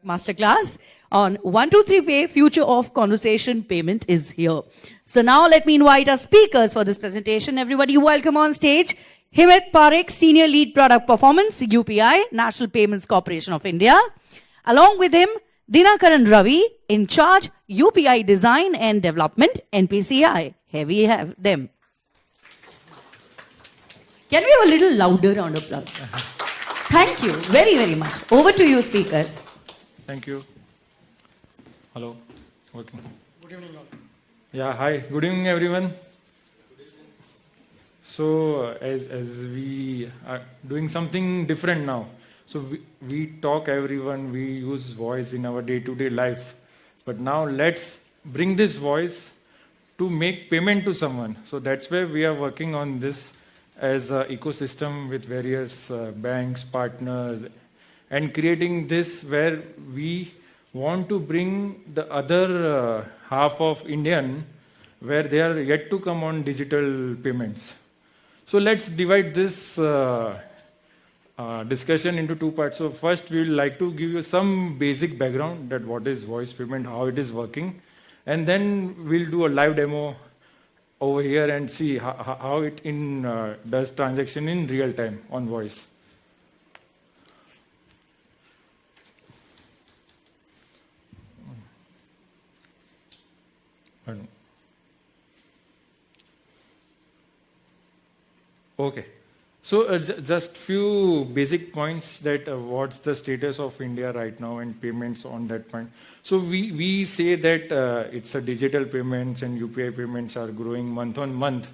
Masterclass on 123 Pay Future of Conversation Payment is here. So now let me invite our speakers for this presentation. Everybody welcome on stage Himit Parekh, Senior Lead Product Performance, UPI, National Payments Corporation of India. Along with him, Dinakaran Ravi, in charge UPI Design and Development, NPCI. Here we have them. Can we have a little louder round of applause? Thank you very, very much. Over to you, speakers. Thank you. Hello. Working. Good evening, all. Yeah, hi. Good evening, everyone. So, as we are doing something different now. So, we talk everyone, we use voice in our day-to-day life. But now, let's bring this voice to make payment to someone. So, that's where we are working on this as an ecosystem with various banks, partners, and creating this where we want to bring the other half of Indian where they are yet to come on digital payments. So let's divide this discussion into two parts. So first we would like to give you some basic background that what is voice payment, how it is working, and then we'll do a live demo over here and see how it does transaction in real time on voice. Okay, so just few basic points that what's the status of India right now and payments on that point. So we say that it's a digital payments and UPI payments are growing month on month.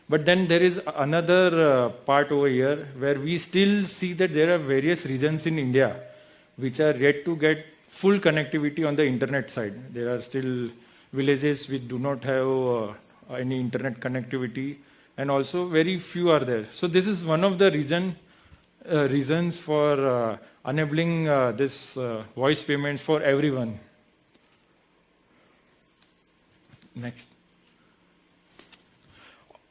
But then there is another part over here where we still see that there are various regions in India which are yet to get full connectivity on the internet side. There are still villages which do not have any internet connectivity, and also very few are there. So this is one of the reasons for enabling this voice payments for everyone. Next.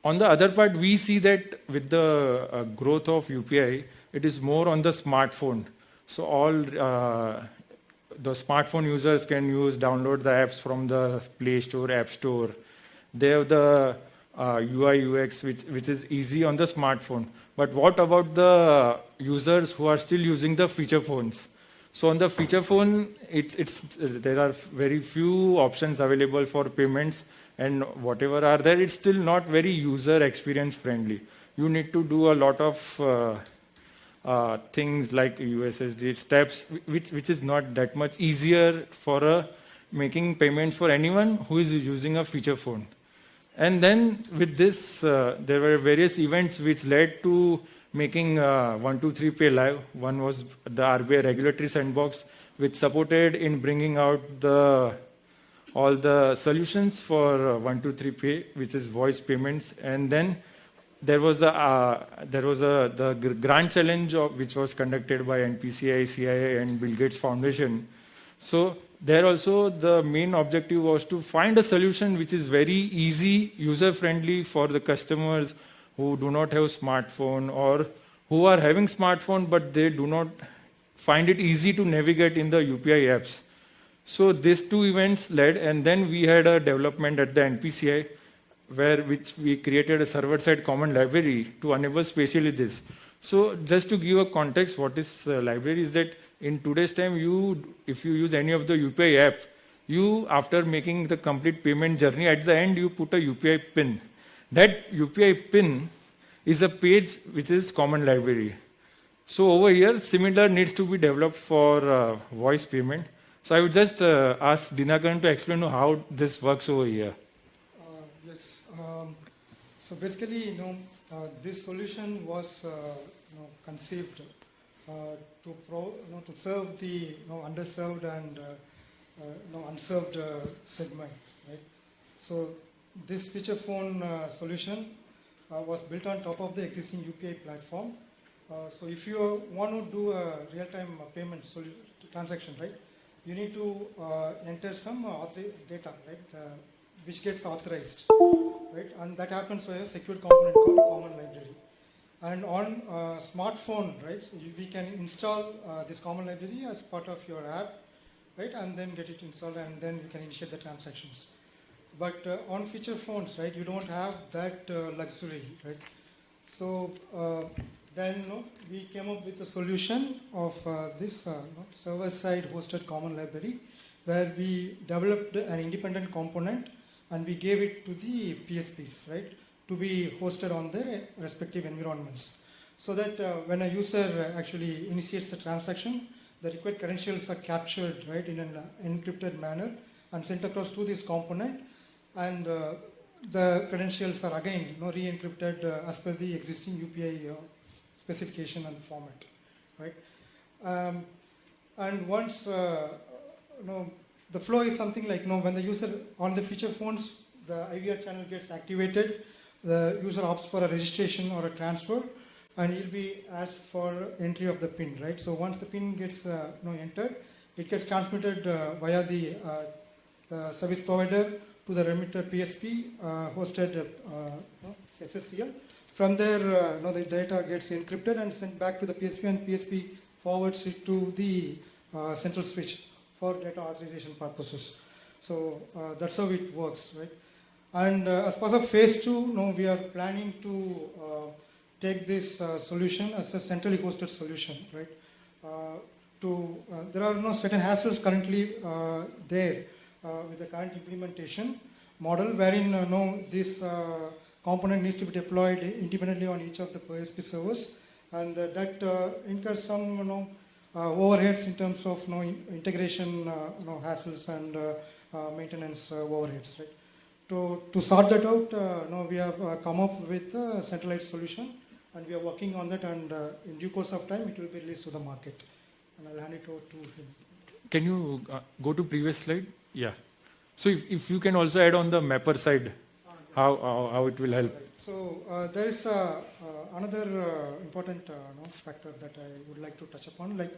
On the other part, we see that with the growth of UPI, it is more on the smartphone. So all the smartphone users can download the apps from the Play Store, App Store. They have the UI, UX, which is easy on the smartphone. But what about the users who are still using the feature phones? So on the feature phone, there are very few options available for payments, and whatever are there, it's still not very user experience friendly. You need to do a lot of things like USSD steps, which is not that much easier for making payments for anyone who is using a feature phone. And then with this, there were various events which led to making 123 Pay live. One was the RBI regulatory sandbox, which supported in bringing out all the solutions for 123 Pay, which is voice payments. And then there was the grant challenge which was conducted by NPCI, CIA, and Bill Gates Foundation. So there also the main objective was to find a solution which is very easy, user-friendly for the customers who do not have smartphone or who are having smartphone but they do not find it easy to navigate in the UPI apps. So these two events led, and then we had a development at the NPCI which we created a server-side common library to enable specially this. So just to give a context, what is library is that in today's time, if you use any of the UPI app, after making the complete payment journey, at the end you put a UPI pin. That UPI pin is a page which is common library. So over here, similar needs to be developed for voice payment. So I would just ask Dinakaran to explain how this works over here. Yes. So basically, this solution was conceived to serve the underserved and unserved segment, right? So this feature phone solution was built on top of the existing UPI platform. So if you want to do a real-time payment transaction, right, you need to enter some data, right, which gets authorized, right, and that happens via a secured component called common library. And on smartphone, right, so we can install this common library as part of your app right? And then get it installed, and then you can initiate the transactions. But on feature phones, right, you don't have that luxury, right? So then we came up with a solution of this server-side hosted common library, where we developed an independent component and we gave it to the PSPs, right, to be hosted on their respective environments. So that when a user actually initiates the transaction, the required credentials are captured, right, in an encrypted manner and sent across to this component, and the credentials are again re-encrypted as per the existing UPI specification and format, right? And once the flow is something like when the user on the feature phones, the IVR channel gets activated, the user opts for a registration or a transfer, and he'll be asked for entry of the PIN, right? So once the PIN gets entered, it gets transmitted via the service provider to the remitter PSP hosted SSCL. From there, the data gets encrypted and sent back to the PSP, and PSP forwards it to the central switch for data authorization purposes. So that's how it works, right? And as part of phase 2, we are planning to take this solution as a centrally hosted solution, right? There are certain hassles currently there with the current implementation model, wherein this component needs to be deployed independently on each of the PSP servers, and that incurs some overheads in terms of integration hassles and maintenance overheads, right? To sort that out, we have come up with a centralized solution, and we are working on that, and in due course of time it will be released to the market. And I'll hand it over to him. Can you go to previous slide? Yeah. So if you can also add on the mapper side, how it will help. Right. So there is another important factor that I would like to touch upon.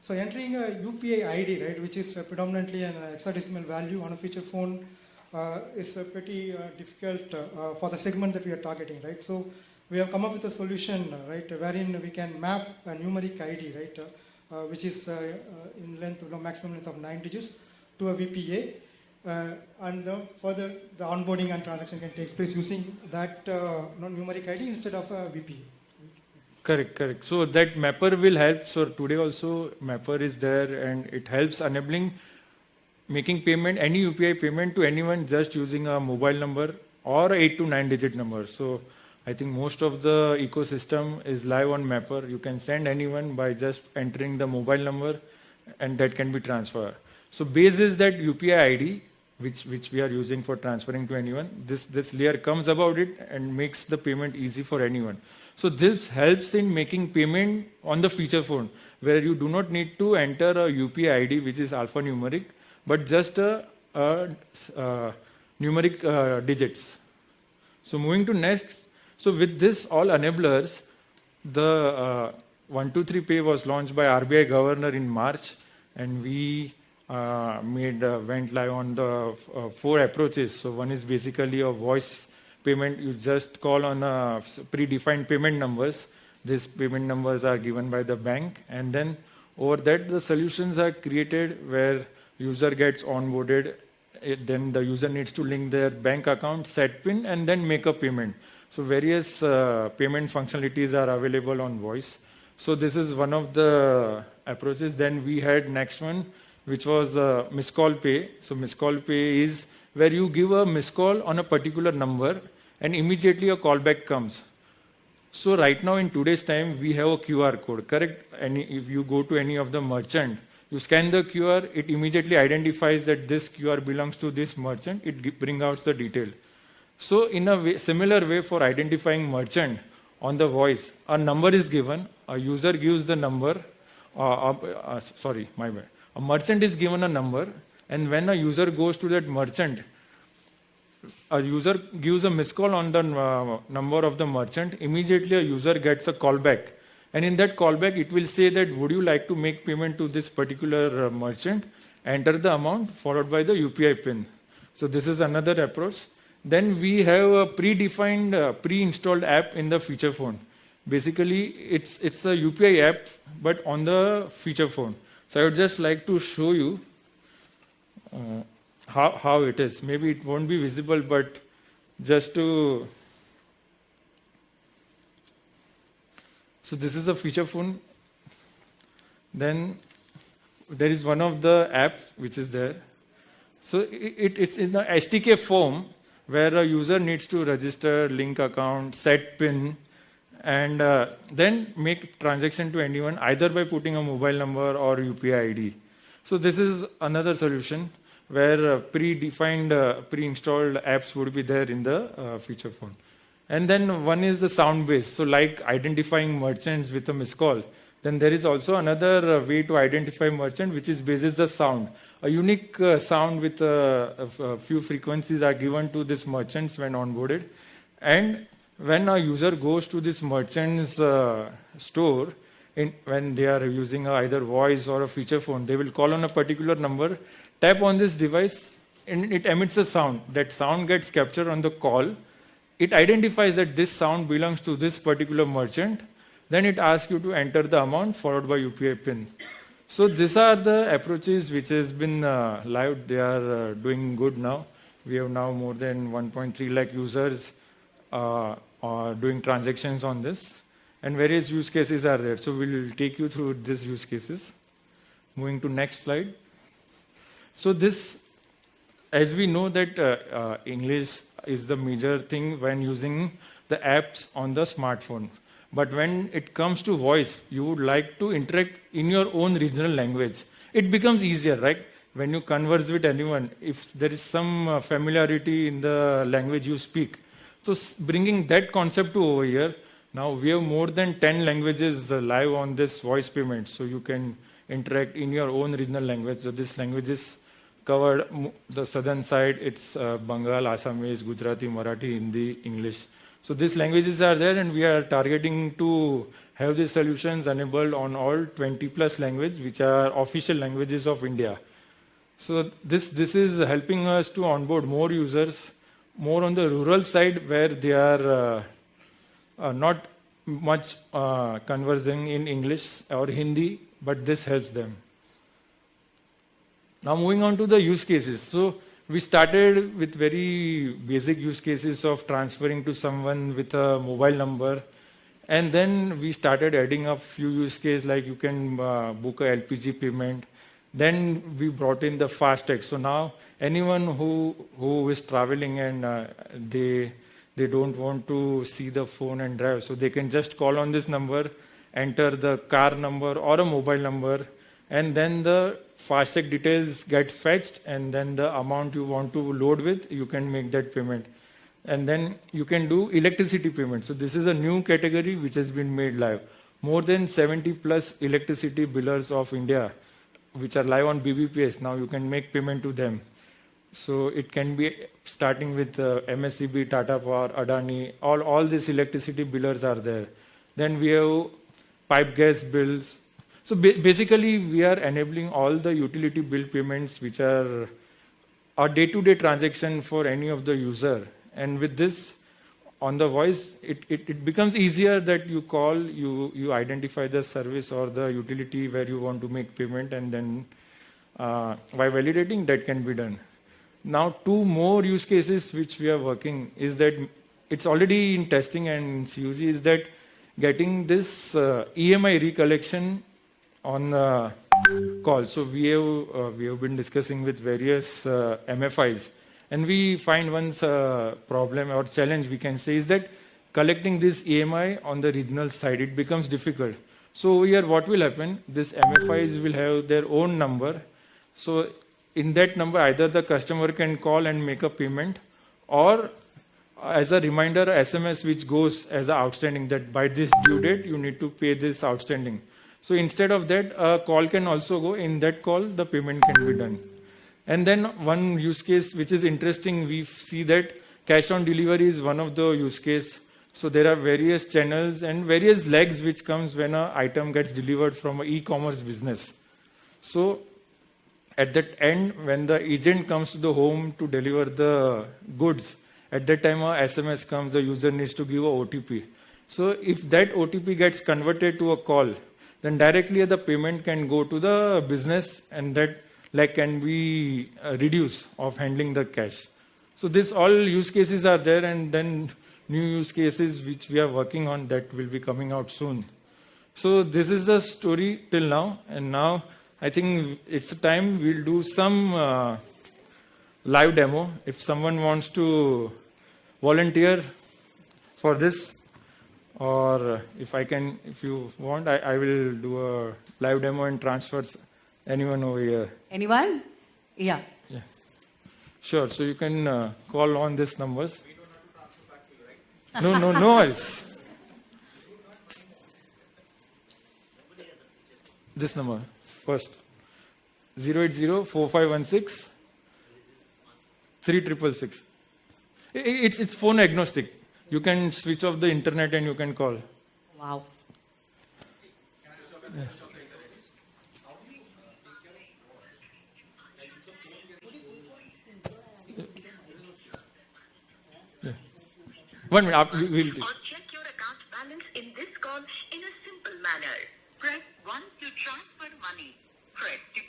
So entering a UPI ID, right, which is predominantly an hexadecimal value on a feature phone, is pretty difficult for the segment that we are targeting, right? So we have come up with a solution, right, wherein we can map a numeric ID, right, which is in length, maximum length of 9 digits, to a VPA, and further the onboarding and transaction can take place using that numeric ID instead of a VPA. Correct. So that mapper will help. So today also mapper is there, and it helps enabling making payment, any UPI payment to anyone just using a mobile number or 8 to 9 digit number. So I think most of the ecosystem is live on mapper. You can send anyone by just entering the mobile number, and that can be transferred. So base is that UPI ID, which we are using for transferring to anyone. This layer comes about it and makes the payment easy for anyone. So this helps in making payment on the feature phone, where you do not need to enter a UPI ID, which is alphanumeric, but just a numeric digits. So moving to next. So with this all enablers, the 123 Pay was launched by RBI Governor in March, and we went live on the 4 approaches. So one is basically a voice payment. You just call on predefined payment numbers. These payment numbers are given by the bank, and then over that the solutions are created where user gets onboarded. Then the user needs to link their bank account, set PIN, and then make a payment. So various payment functionalities are available on voice. So this is one of the approaches. Then we had next one, which was missed call pay. So missed call pay is where you give a missed call on a particular number and immediately a callback comes. So right now in today's time, we have a QR code, correct? And if you go to any of the merchant, you scan the QR, it immediately identifies that this QR belongs to this merchant. It brings out the detail. So in a similar way for identifying merchant on the voice, a number is given, a user gives the number, sorry, my bad. A merchant is given a number, and when a user goes to that merchant, a user gives a missed call on the number of the merchant, immediately a user gets a callback. And in that callback, it will say that, would you like to make payment to this particular merchant? Enter the amount followed by the UPI PIN. So this is another approach. Then we have a predefined, pre-installed app in the feature phone. Basically, it's a UPI app, but on the feature phone. So I would just like to show you how it is. Maybe it won't be visible, but just to... So this is a feature phone. Then there is one of the app which is there. So it's in the SDK form where a user needs to register, link account, set PIN, and then make transaction to anyone either by putting a mobile number or UPI ID. So this is another solution where predefined, pre-installed apps would be there in the feature phone. And then one is the sound base. So like identifying merchants with a missed call. Then there is also another way to identify merchant, which is basis the sound. A unique sound with a few frequencies are given to this merchants when onboarded. And when a user goes to this merchant's store, when they are using either voice or a feature phone, they will call on a particular number, tap on this device, and it emits a sound. That sound gets captured on the call. It identifies that this sound belongs to this particular merchant. Then it asks you to enter the amount followed by UPI PIN. So these are the approaches which has been live. They are doing good now. We have now more than 1.3 lakh users doing transactions on this. And various use cases are there. So we'll take you through these use cases. Moving to next slide. So this, as we know that English is the major thing when using the apps on the smartphone. But when it comes to voice, you would like to interact in your own regional language. It becomes easier, right? When you converse with anyone, if there is some familiarity in the language you speak. So bringing that concept to over here, now we have more than 10 languages live on this voice payment. So you can interact in your own regional language. So this language is covered the southern side. It's Bengal, Assamese, Gujarati, Marathi, Hindi, English. So these languages are there, and we are targeting to have these solutions enabled on all 20 plus languages, which are official languages of India. So this is helping us to onboard more users, more on the rural side where they are not much conversing in English or Hindi, but this helps them. Now moving on to the use cases. So we started with very basic use cases of transferring to someone with a mobile number. And then we started adding a few use cases like you can book a LPG payment. Then we brought in the FASTag. So now anyone who is traveling and they don't want to see the phone and drive, so they can just call on this number, enter the car number or a mobile number, and then the FASTag details get fetched, and then the amount you want to load with, you can make that payment. And then you can do electricity payment. So this is a new category which has been made live. More than 70 plus electricity billers of India, which are live on BBPS. Now you can make payment to them. So it can be starting with MSCB, Tata Power, Adani, all these electricity billers are there. Then we have pipe gas bills. So basically, we are enabling all the utility bill payments which are a day-to-day transaction for any of the user. And with this, on the voice, it becomes easier that you call, you identify the service or the utility where you want to make payment, and then by validating, that can be done. Now, two more use cases which we are working is that it's already in testing and in CUG is that getting this EMI recollection on call. So we have been discussing with various MFIs, and we find one problem or challenge we can say is that collecting this EMI on the regional side, it becomes difficult. So here what will happen, this MFIs will have their own number. So in that number, either the customer can call and make a payment, or as a reminder, SMS which goes as an outstanding that by this due date, you need to pay this outstanding. So instead of that, a call can also go. In that call, the payment can be done. And then one use case which is interesting, we see that cash on delivery is one of the use case. So there are various channels and various legs which comes when an item gets delivered from an e-commerce business. So at that end, when the agent comes to the home to deliver the goods, at that time a SMS comes, the user needs to give a OTP. So if that OTP gets converted to a call, then directly the payment can go to the business, and that like can be reduced of handling the cash. So this all use cases are there, and then new use cases which we are working on that will be coming out soon. So this is the story till now, and now I think it's a time we'll do some live demo. If someone wants to volunteer for this, or if you want, I will do a live demo and transfer anyone over here. Anyone? Yeah. Yeah. Sure. So you can call on these numbers. We don't have to transfer back to you, right? No worries. This number first. 080-4516-3666. It's phone agnostic. You can switch off the internet and you can call. Wow. Yeah. Yeah. 1 minute. We'll Or check your account balance in this call in a simple manner. Press 1 to transfer money. Press 2.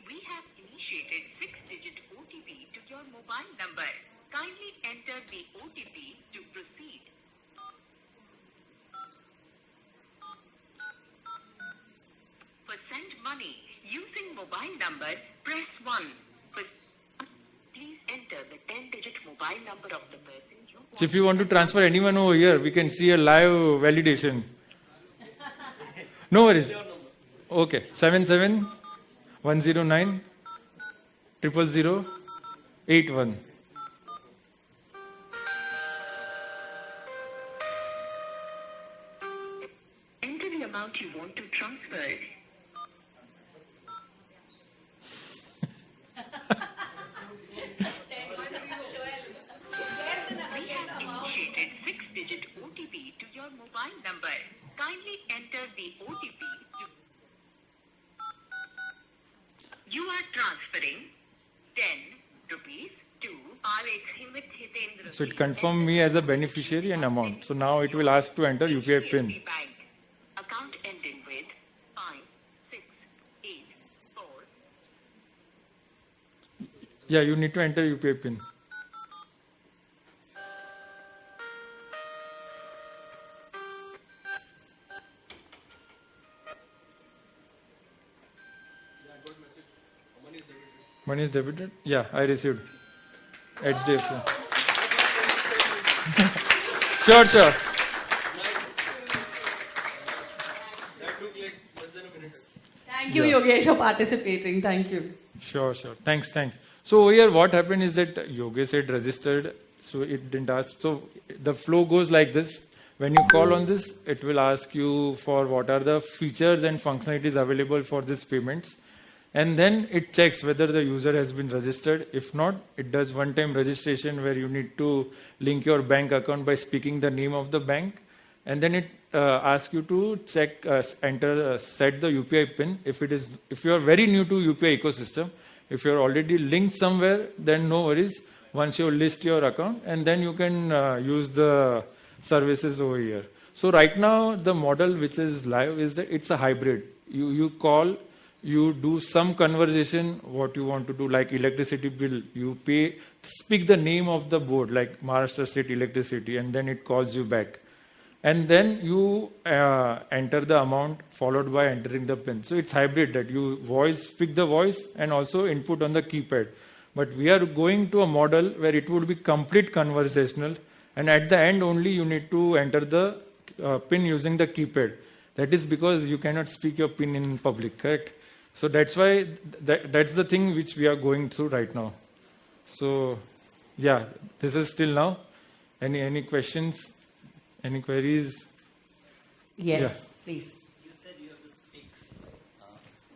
We have initiated 6-digit OTP to your mobile number. Kindly enter the OTP to proceed. For send money using mobile number, press 1. Please enter the 10-digit mobile number of the person you want. So if you want to transfer anyone over here, we can see a live validation. No worries. Okay. 77-109-000-81. Enter the amount you want to transfer. We have initiated 6-digit OTP to your mobile number. Kindly enter the OTP. You are transferring 10 rupees to Parekh Himit Hitendra. So it confirmed me as a beneficiary and amount. So now it will ask to enter UPI PIN. Bank. Account ending with 5684. Yeah, you need to enter UPI PIN. Money is debited? Yeah, I received. HDFC. Sure. Thank you, Yogesh, for participating. Thank you. Sure. Thanks. So over here, what happened is that Yogesh had registered, so it didn't ask. So the flow goes like this. When you call on this, it will ask you for what are the features and functionalities available for these payments. And then it checks whether the user has been registered. If not, it does one-time registration where you need to link your bank account by speaking the name of the bank. And then it asks you to check, set the UPI PIN. If you are very new to UPI ecosystem, if you are already linked somewhere, then no worries. Once you list your account, and then you can use the services over here. So right now, the model which is live is that it's a hybrid. You call, you do some conversation, what you want to do, like electricity bill, you pay, speak the name of the board, like Maharashtra State Electricity, and then it calls you back. And then you enter the amount followed by entering the PIN. So it's hybrid that you speak the voice and also input on the keypad. But we are going to a model where it would be complete conversational, and at the end only you need to enter the PIN using the keypad. That is because you cannot speak your PIN in public, correct? So that's why that's the thing which we are going through right now. So yeah, this is still now. Any questions? Any queries? Yes, please. You said you have to speak.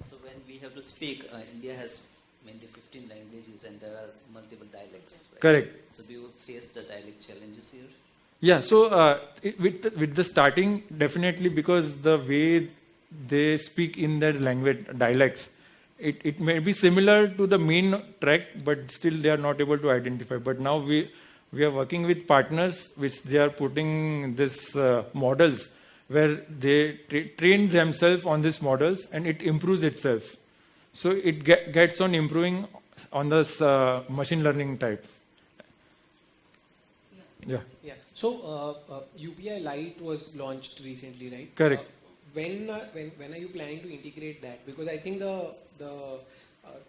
So when we have to speak, India has mainly 15 languages and there are multiple dialects. Right? Correct. So do you face the dialect challenges here? Yeah, so with the starting, definitely, because the way they speak in their language dialects, it may be similar to the main track, but still they are not able to identify. But now we are working with partners which they are putting this models where they train themselves on these models and it improves itself. So it gets on improving on this machine learning type. Yeah. Yeah. So UPI Lite was launched recently, right? Correct. When are you planning to integrate that? Because I think the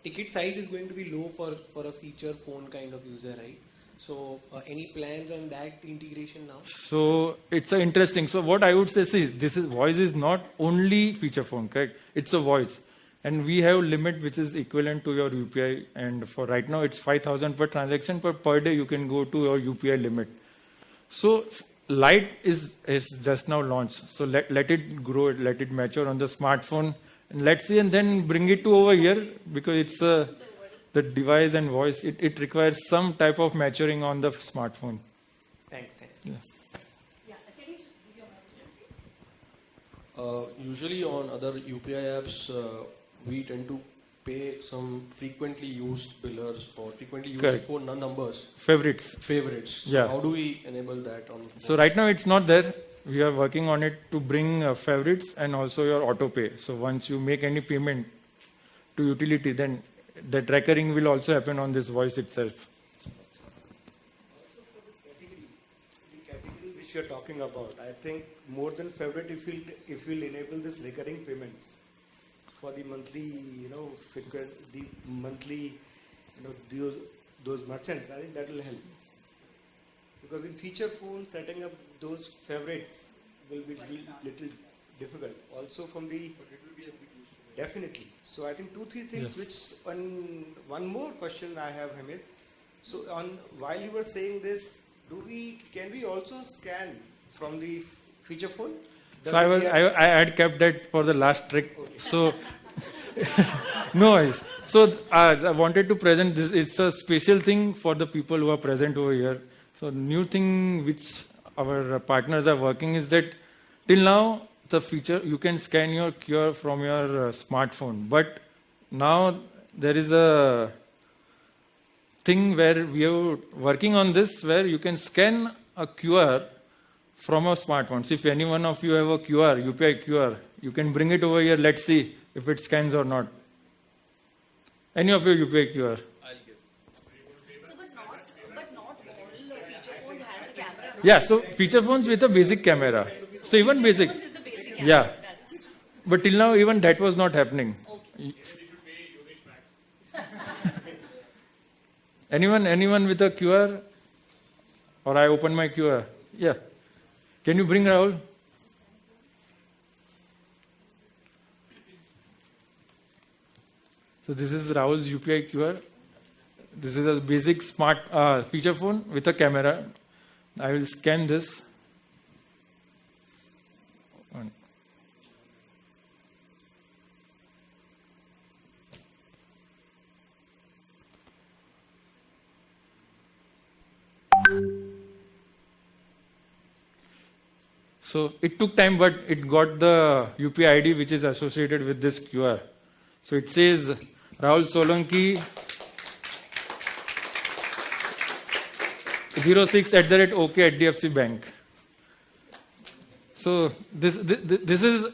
ticket size is going to be low for a feature phone kind of user, right? So any plans on that integration now? So it's interesting. So what I would say is this is voice is not only feature phone, correct? It's a voice. And we have limit which is equivalent to your UPI. And for right now, it's 5,000 per transaction, but per day you can go to your UPI limit. So Lite is just now launched. So let it grow, let it mature on the smartphone. And let's see, and then bring it to over here because it's the device and voice. It requires some type of maturing on the smartphone. Thanks. Yeah. Usually on other UPI apps, we tend to pay some frequently used billers for frequently used Correct. phone numbers. Favorites. So Yeah. how do we enable that on? So right now it's not there. We are working on it to bring favorites and also your auto pay. So once you make any payment to utility, then the trackering will also happen on this voice itself. The category which you are talking about, I think more than favorite, if we'll enable this recurring payments for the monthly, the monthly, those merchants, I think that will help. Because in feature phones, setting up those favorites will be little difficult. Also from the definitely. So I think 2-3 things. Yes. One more question I have, Himit. So while you were saying this, can we also scan from the feature phone? So I had kept that for the last trick. Okay. So no worries. So I wanted to present this. It's a special thing for the people who are present over here. So new thing which our partners are working is that till now the feature you can scan your QR from your smartphone, but now there is a thing where we are working on this where you can scan a QR from a smartphone. So if any one of you have a QR, UPI QR, you can bring it over here. Let's see if it scans or not. Any of your UPI QR. Yeah, so feature phones with a basic camera. So even basic. Yeah. But till now, even that was not happening. Anyone with a QR? Or I open my QR? Yeah. Can you bring Rahul? So this is Rahul's UPI QR. This is a basic smart feature phone with a camera. I will scan this. So it took time, but it got the UPI ID which is associated with this QR. So it says Rahul Solanki 06@OK HDFC Bank. So this is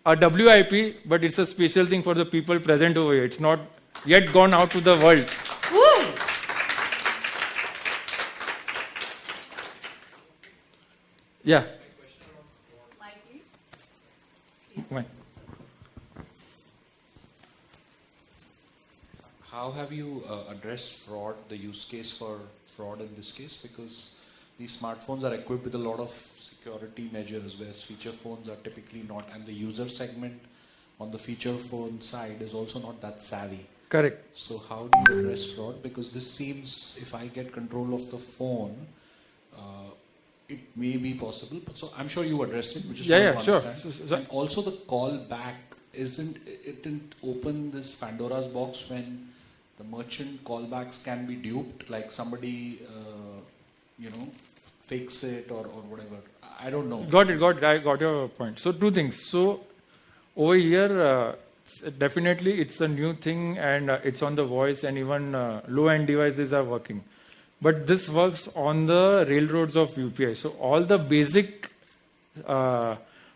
a WIP, but it's a special thing for the people present over here. It's not yet gone out to the world. Woo! Yeah. Mike. How have you addressed fraud, the use case for fraud in this case? Because these smartphones are equipped with a lot of security measures, whereas feature phones are typically not, and the user segment on the feature phone side is also not that savvy. Correct. So how do you address fraud? Because this seems, if I get control of the phone, it may be possible. So I'm sure you addressed it, which is Yeah, sure. So, and also the call back, it didn't open this Pandora's box when the merchant callbacks can be duped, like somebody, fakes it or whatever. I don't know. Got it. I got your point. So two things. So over here, definitely it's a new thing and it's on the voice and even low-end devices are working. But this works on the railroads of UPI. So all the basic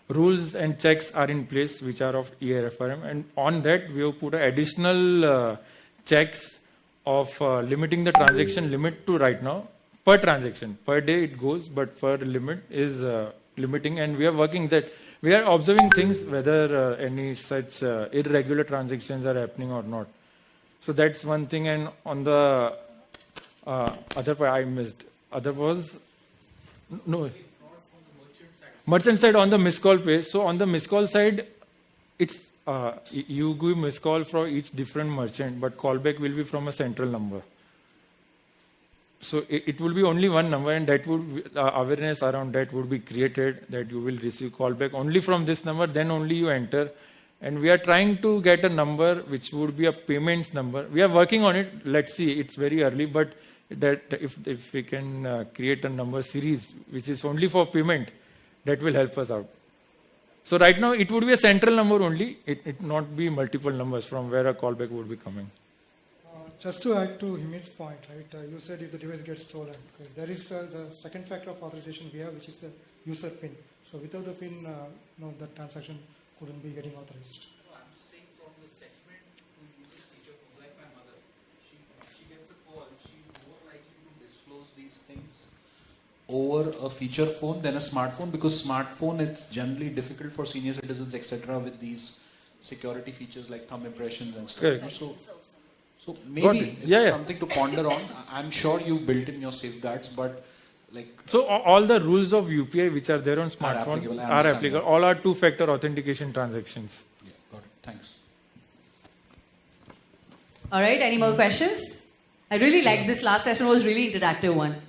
rules and checks are in place which are of ERFRM, and on that we have put additional checks of limiting the transaction limit to right now per transaction. Per day it goes, but per limit is limiting, and we are working that. We are observing things whether any such irregular transactions are happening or not. So that's one thing, and on the other part I missed. Other was no. Merchant side on the missed call page. So on the missed call side, it's you give missed call for each different merchant, but callback will be from a central number. So it will be only one number, and that would awareness around that would be created, that you will receive callback only from this number, then only you enter. And we are trying to get a number which would be a payments number. We are working on it. Let's see. It's very early, but that if we can create a number series which is only for payment, that will help us out. So right now it would be a central number only. It not be multiple numbers from where a callback would be coming. Just to add to Himit's point, right? You said if the device gets stolen, okay, there is the second factor of authorization we have, which is the user PIN. So without the PIN, no, the transaction couldn't be getting authorized. No, I'm just saying from the segment who uses feature phones, like my mother, she gets a call, she's more likely to disclose these things over a feature phone than a smartphone, because smartphone, it's generally difficult for senior citizens, etc., with these security features like thumb impressions and stuff. Correct. So maybe Yeah. something to ponder on. I'm sure you built in your safeguards, but like. So all the rules of UPI which are there on smartphone applicable. I are understand applicable. that. All are two-factor authentication transactions. Yeah, got it. Thanks. All right, any more questions? I really liked this last session, was really interactive one.